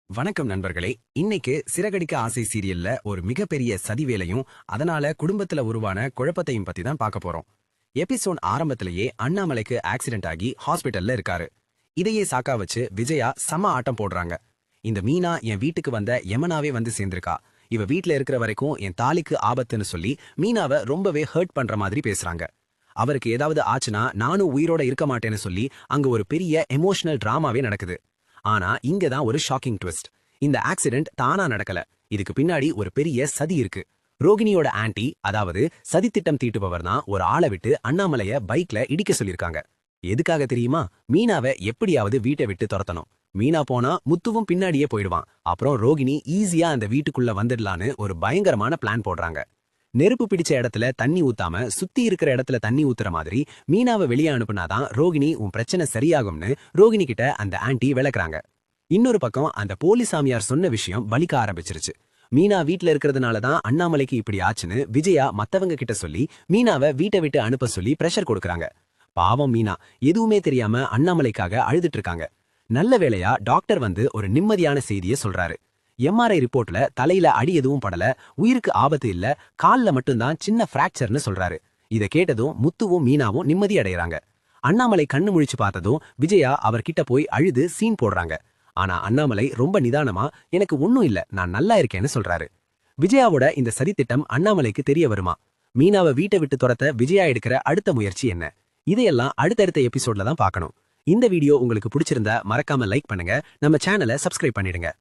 வணக்கம் நண்பர்களே. இன்னைக்கு சிறகடிக்க ஆசை சீரியல்ல ஒரு மிகப்பெரிய சதிவேலையும் அதனால குடும்பத்துல உருவான குழப்பத்தையும் பத்தி தான் பார்க்க போறோம். எபிசோட் ஆரம்பத்திலேயே அண்ணாமலைக்கு ஆக்சிடென்ட் ஆகி ஹாஸ்பிடல்ல இருக்காரு. இதையே சாக்கா வச்சு விஜயா செம ஆட்டம் போடுறாங்க. இந்த மீனா என் வீட்டுக்கு வந்த யமனாவே வந்து சேர்ந்திருக்கா, இவ வீட்ல இருக்கிற வரைக்கும் என் தாலிக்கு ஆபத்துன்னு சொல்லி மீனாவை ரொம்பவே ஹர்ட் பண்ற மாதிரி பேசுறாங்க. அவருக்கு ஏதாவது ஆச்சுன்னா நானும் உயிரோட இருக்க மாட்டேன்னு சொல்லி அங்க ஒரு பெரிய எமோஷனல் டிராமாவே நடக்குது. ஆனா இங்க தான் ஒரு ஷாக்கிங் ட்விஸ்ட். இந்த ஆக்சிடென்ட் தானா நடக்கல, இதுக்கு பின்னாடி ஒரு பெரிய சதி இருக்கு. ரோகிணியோட ஆன்டி, அதாவது சதித்திட்டம் தீட்டுபவர் தான் ஒரு ஆளை விட்டு அண்ணாமலைய பைக்ல இடிக்க சொல்லிருக்காங்க. எதுக்காக தெரியுமா? மீனாவை எப்படியாவது வீட்டை விட்டு துரத்தணும். மீனா போனா முத்துவும் பின்னாடியே போயிடுவான். அப்புறம் ரோகிணி ஈஸியா அந்த வீட்டுக்குள்ள வந்துடலான்னு ஒரு பயங்கரமான பிளான் போடுறாங்க. நெருப்பு பிடிச்ச இடத்துல தண்ணி ஊத்தாம சுத்தி இருக்கிற இடத்துல தண்ணி ஊத்துற மாதிரி மீனாவை வெளியே அனுப்புனாதான் ரோகிணி உன் பிரச்சனை சரியாகும்னு ரோகிணி கிட்ட அந்த ஆன்டி விளக்குறாங்க. இன்னொரு பக்கம் அந்த போலி சாமியார் சொன்ன விஷயம் பலிக்க ஆரம்பிச்சிருச்சு. மீனா வீட்ல இருக்கிறதுனாலதான் அண்ணாமலைக்கு இப்படி ஆச்சுன்னு விஜயா மத்தவங்க கிட்ட சொல்லி மீனாவை வீட்டை விட்டு அனுப்ப சொல்லி பிரஷர் கொடுக்கறாங்க. பாவம் மீனா எதுவுமே தெரியாம அண்ணாமலைக்காக அழுதுட்டு இருக்காங்க. நல்ல வேளையா டாக்டர் வந்து ஒரு நிம்மதியான செய்தியை சொல்றாரு. எம்ஆர்ஐ ரிப்போர்ட்ல தலையில அடி எதுவும் படல, உயிருக்கு ஆபத்து இல்ல, கால்ல மட்டும்தான் சின்ன பிராக்சர்னு சொல்றாரு. இதை கேட்டதும் முத்துவும் மீனாவும் நிம்மதி அடையறாங்க. அண்ணாமலை கண்ணு முழிச்சு பார்த்ததும் விஜயா அவர்கிட்ட போய் அழுது சீன் போடுறாங்க. ஆனா அண்ணாமலை ரொம்ப நிதானமா எனக்கு ஒன்னும் இல்ல, நான் நல்லா இருக்கேன்னு சொல்றாரு. விஜயாவோட இந்த சதித்திட்டம் அண்ணாமலைக்கு தெரிய வருமா? மீனாவை வீட்டை விட்டு துரத்த விஜயா எடுக்கிற அடுத்த முயற்சி என்ன? இதையெல்லாம் அடுத்தடுத்த எபிசோட்ல தான் பார்க்கணும். இந்த வீடியோ உங்களுக்கு பிடிச்சிருந்தா மறக்காம லைக் பண்ணுங்க, நம்ம சேனலை சப்ஸ்கிரைப் பண்ணிடுங்க.